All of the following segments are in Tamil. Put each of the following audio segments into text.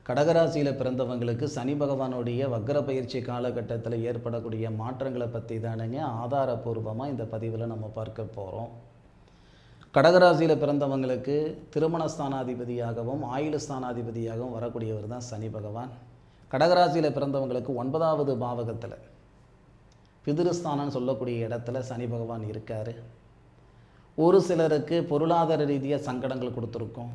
கடகராசியில் பிறந்தவங்களுக்கு சனி பகவானுடைய வக்ர பயிற்சி காலகட்டத்தில் ஏற்படக்கூடிய மாற்றங்களை பற்றி தானுங்க ஆதாரபூர்வமாக இந்த பதிவில் நம்ம பார்க்க போகிறோம். கடகராசியில் பிறந்தவங்களுக்கு திருமணஸ்தானாதிபதியாகவும் ஆயுள் ஸ்தானாதிபதியாகவும் வரக்கூடியவர் தான் சனி பகவான். கடகராசியில் பிறந்தவங்களுக்கு 9வது பாவகத்தில் பிதிருஸ்தானம்னு சொல்லக்கூடிய இடத்துல சனி பகவான் இருக்கார். ஒரு சிலருக்கு பொருளாதார ரீதியாக சங்கடங்கள் கொடுத்துருக்கோம்.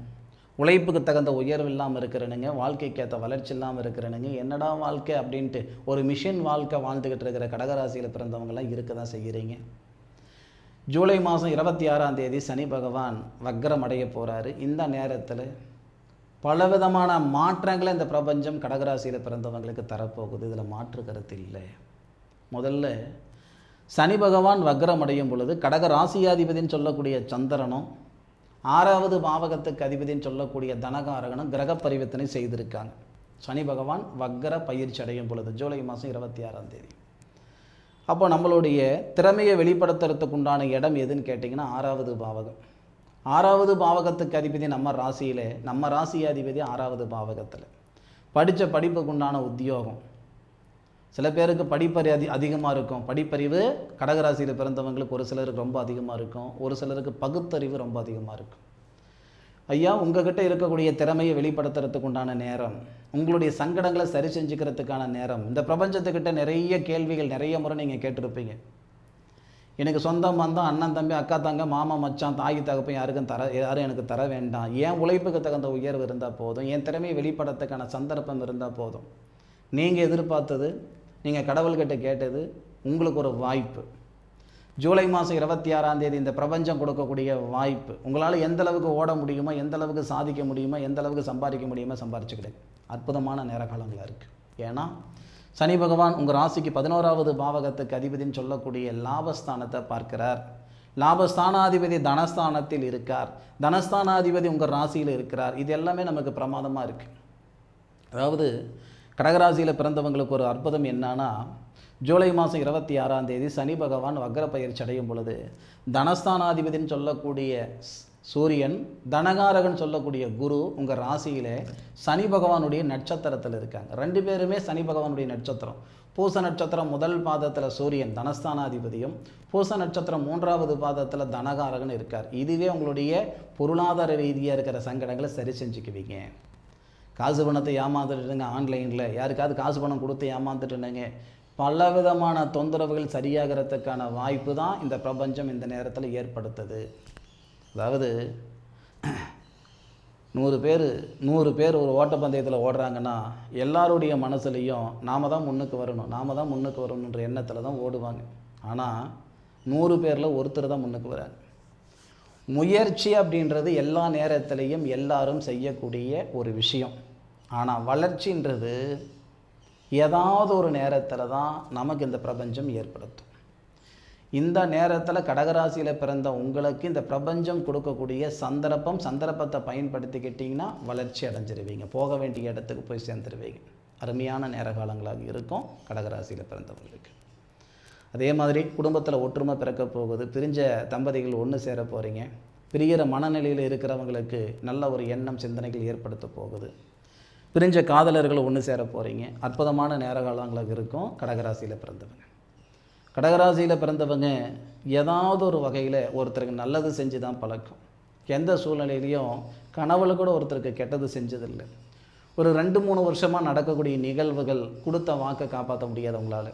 உழைப்புக்கு தகுந்த உயர்வு இல்லாமல் இருக்கிறனுங்க, வாழ்க்கைக்கு ஏற்ற வளர்ச்சி இல்லாமல் இருக்கிறனுங்க, என்னடா வாழ்க்கை அப்படின்ட்டு ஒரு மிஷின் வாழ்க்கை வாழ்ந்துக்கிட்டு இருக்கிற கடகராசியில் பிறந்தவங்களாம் இருக்க தான் செய்கிறீங்க. ஜூலை மாதம் 26ஆம் தேதி சனி பகவான் வக்ரம் அடைய போகிறாரு. இந்த நேரத்தில் பலவிதமான மாற்றங்களை இந்த பிரபஞ்சம் கடகராசியில் பிறந்தவங்களுக்கு தரப்போகுது. இதில் மாற்று கருத்து இல்லை. முதல்ல சனி பகவான் வக்ரம் அடையும் பொழுது கடக ராசியாதிபதினு சொல்லக்கூடிய சந்திரனும் 6வது பாவகத்துக்கு அதிபதினு சொல்லக்கூடிய தனகாரகனும் கிரக பரிவர்த்தனை செய்திருக்காங்க. சனி பகவான் வக்ர பயிற்சி அடையும் பொழுது ஜூலை மாதம் 26ஆம் தேதி. அப்போ நம்மளுடைய திறமையை வெளிப்படுத்துறதுக்கு உண்டான இடம் எதுன்னு கேட்டிங்கன்னா 6வது பாவகம். 6வது பாவகத்துக்கு அதிபதி நம்ம ராசியில், நம்ம ராசியாதிபதி 6வது பாவகத்தில். படித்த படிப்புக்கு உண்டான உத்தியோகம். சில பேருக்கு படிப்பறிவு அதிகமாக இருக்கும். படிப்பறிவு கடகராசியில் பிறந்தவங்களுக்கு ஒரு சிலருக்கு ரொம்ப அதிகமாக இருக்கும், ஒரு சிலருக்கு பகுத்தறிவு ரொம்ப அதிகமாக இருக்கும். ஐயா, உங்ககிட்ட இருக்கக்கூடிய திறமையை வெளிப்படுத்துறதுக்கு உண்டான நேரம், உங்களுடைய சங்கடங்களை சரி செஞ்சுக்கிறதுக்கான நேரம். இந்த பிரபஞ்சத்துக்கிட்ட நிறைய கேள்விகள் நிறைய முறை நீங்கள் கேட்டிருப்பீங்க. எனக்கு சொந்தம் வந்தால் அண்ணன் தம்பி அக்கா தங்க மாமா மச்சான் தாய் தகப்பன் யாரும் எனக்கு தர வேண்டாம். ஏன் உழைப்புக்கு தகுந்த உயர்வு இருந்தால் போதும், என் திறமையை வெளிப்படுறதுக்கான சந்தர்ப்பம் இருந்தால் போதும். நீங்கள் எதிர்பார்த்தது, நீங்கள் கடவுள்கிட்ட கேட்டது உங்களுக்கு ஒரு வாய்ப்பு. ஜூலை மாதம் 26ஆம் தேதி இந்த பிரபஞ்சம் கொடுக்கக்கூடிய வாய்ப்பு. உங்களால் எந்த அளவுக்கு ஓட முடியுமோ, எந்த அளவுக்கு சாதிக்க முடியுமோ, எந்த அளவுக்கு சம்பாதிக்க முடியுமோ சம்பாதிச்சுக்கிடுங்க. அற்புதமான நேர காலங்களாக இருக்குது. ஏன்னா சனி பகவான் உங்கள் ராசிக்கு 11வது பாவகத்துக்கு அதிபதினு சொல்லக்கூடிய லாபஸ்தானத்தை பார்க்கிறார். லாபஸ்தானாதிபதி தனஸ்தானத்தில் இருக்கார். தனஸ்தானாதிபதி உங்கள் ராசியில் இருக்கிறார். இது எல்லாமே நமக்கு பிரமாதமாக இருக்குது. அதாவது கடகராசியில் பிறந்தவங்களுக்கு ஒரு அற்புதம் என்னன்னா, ஜூலை மாதம் 26ஆம் தேதி சனி பகவான் வக்ர பயிற்சி அடையும் பொழுது தனஸ்தானாதிபதினு சொல்லக்கூடிய சூரியன், தனகாரகன் சொல்லக்கூடிய குரு உங்கள் ராசியிலே சனி பகவானுடைய நட்சத்திரத்தில் இருக்காங்க. 2 பேருமே சனி பகவானுடைய நட்சத்திரம். பூச நட்சத்திரம் முதல் பாதத்தில் சூரியன் தனஸ்தானாதிபதியும், பூச நட்சத்திரம் 3வது பாதத்தில் தனகாரகன் இருக்கார். இதுவே உங்களுடைய பொருளாதார ரீதியாக இருக்கிற சங்கடங்களை சரி செஞ்சுக்குவீங்க. காசு பணத்தை ஏமாந்துட்டுங்க, ஆன்லைனில் யாருக்காவது காசு பணம் கொடுத்து ஏமாந்துட்டுனுங்க, பலவிதமான தொந்தரவுகள் சரியாகிறதுக்கான வாய்ப்பு தான் இந்த பிரபஞ்சம் இந்த நேரத்தில் ஏற்படுத்துது. அதாவது 100 பேர் ஒரு ஓட்டப்பந்தயத்தில் ஓடுறாங்கன்னா எல்லாருடைய மனசுலையும் நாம் தான் முன்னுக்கு வரணுன்ற எண்ணத்தில் தான் ஓடுவாங்க. ஆனால் 100 பேரில் ஒருத்தர் தான் முன்னுக்கு வராங்க. முயற்சி அப்படின்றது எல்லா நேரத்திலையும் எல்லாரும் செய்யக்கூடிய ஒரு விஷயம். ஆனால் வளர்ச்சின்றது ஏதாவது ஒரு நேரத்தில் தான் நமக்கு இந்த பிரபஞ்சம் ஏற்படுத்தும். இந்த நேரத்தில் கடகராசியில் பிறந்த உங்களுக்கு இந்த பிரபஞ்சம் கொடுக்கக்கூடிய சந்தர்ப்பத்தை பயன்படுத்திக்கிட்டிங்கன்னா வளர்ச்சி அடைஞ்சிருவீங்க. போக வேண்டிய இடத்துக்கு போய் சேர்ந்துருவீங்க. அருமையான நேர காலங்களாக இருக்கும் கடகராசியில் பிறந்தவங்களுக்கு. அதே மாதிரி குடும்பத்தில் ஒற்றுமை பிறக்க போகுது. பிரிஞ்ச தம்பதிகள் ஒன்று சேர போகிறீங்க. பிரிகிற மனநிலையில் இருக்கிறவங்களுக்கு நல்ல ஒரு எண்ணம் சிந்தனைகள் ஏற்படுத்த போகுது. பிரிஞ்ச காதலர்கள் ஒன்று சேர போகிறீங்க. அற்புதமான நேர காலங்களாக இருக்கும் கடகராசியில் பிறந்தவங்க. கடகராசியில் பிறந்தவங்க ஏதாவது ஒரு வகையில் ஒருத்தருக்கு நல்லது செஞ்சு தான் பழக்கம். எந்த சூழ்நிலையிலையும் கனவுல கூட ஒருத்தருக்கு கெட்டது செஞ்சதில்லை. ஒரு 2-3 வருஷமாக நடக்கக்கூடிய நிகழ்வுகள், கொடுத்த வாக்கை காப்பாற்ற முடியாது உங்களால்,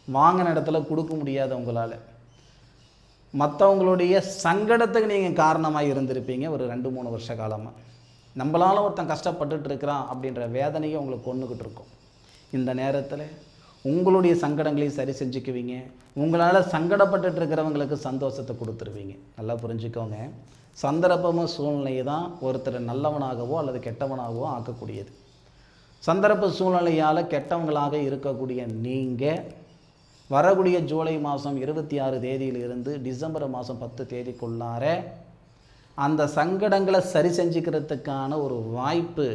வாங்கின இடத்துல கொடுக்க முடியாத உங்களால், மற்றவங்களுடைய சங்கடத்துக்கு நீங்கள் காரணமாக இருந்திருப்பீங்க ஒரு 2-3 வருஷ காலமாக. நம்மளால் ஒருத்தன் கஷ்டப்பட்டுட்டு இருக்கிறான் அப்படின்ற வேதனையை உங்களுக்கு கொண்டுக்கிட்டு இருக்கும். இந்த நேரத்தில் உங்களுடைய சங்கடங்களையும் சரி செஞ்சுக்குவீங்க. உங்களால் சங்கடப்பட்டுட்டு இருக்கிறவங்களுக்கு சந்தோஷத்தை கொடுத்துருவீங்க. நல்லா புரிஞ்சுக்கோங்க, சந்தர்ப்பமும் சூழ்நிலையை தான் ஒருத்தர் நல்லவனாகவோ அல்லது கெட்டவனாகவோ ஆக்கக்கூடியது. சந்தர்ப்ப சூழ்நிலையால் கெட்டவங்களாக இருக்கக்கூடிய நீங்கள் வரக்கூடிய ஜூலை மாதம் 26 தேதியிலிருந்து டிசம்பர் மாதம் 10 தேதிக்குள்ளார அந்த சங்கடங்களை சரி செஞ்சுக்கிறதுக்கான ஒரு வாய்ப்பு,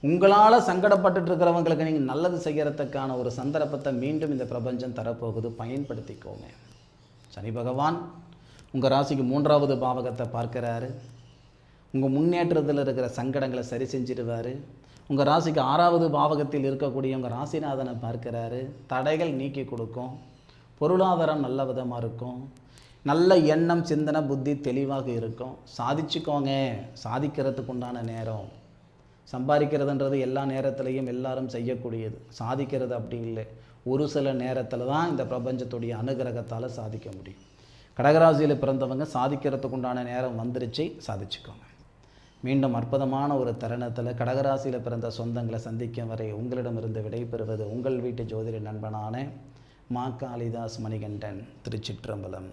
உங்களால் சங்கடப்பட்டு இருக்கிறவங்களுக்கு நீங்கள் நல்லது செய்கிறதுக்கான ஒரு சந்தர்ப்பத்தை மீண்டும் இந்த பிரபஞ்சம் தரப்போகுது. பயன்படுத்திக்கோங்க. சனி பகவான் உங்கள் ராசிக்கு 3வது பாவகத்தை பார்க்கிறாரு. உங்கள் முன்னேற்றத்தில் இருக்கிற சங்கடங்களை சரி செஞ்சிடுவார். உங்கள் ராசிக்கு 6வது பாவகத்தில் இருக்கக்கூடிய உங்கள் ராசிநாதனை பார்க்குறாரு. தடைகள் நீக்கி கொடுக்கும். பொருளாதாரம் நல்ல விதமாக இருக்கும். நல்ல எண்ணம், சிந்தனை, புத்தி தெளிவாக இருக்கும். சாதிச்சுக்கோங்க. சாதிக்கிறதுக்கு உண்டான நேரம். சம்பாதிக்கிறதுன்றது எல்லா நேரத்துலையும் எல்லாரும் செய்யக்கூடியது. சாதிக்கிறது அப்படி இல்லை. ஒரு சில நேரத்தில் தான் இந்த பிரபஞ்சத்துடைய அனுகிரகத்தால் சாதிக்க முடியும். கடகராசியில் பிறந்தவங்க சாதிக்கிறதுக்கு உண்டான நேரம் வந்துருச்சு, சாதிச்சுக்கோங்க. மீண்டும் அற்புதமான ஒரு தருணத்தில் கடகராசியில் பிறந்த சொந்தங்களை சந்திக்கும் வரை உங்களிடமிருந்து விடைபெறுவது உங்கள் வீட்டு ஜோதிட நண்பனான மா. காளிதாஸ் மணிகண்டன். திருச்சிற்றம்பலம்.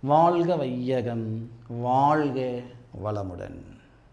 வாழ்க வையகம், வாழ்க வளமுடன்.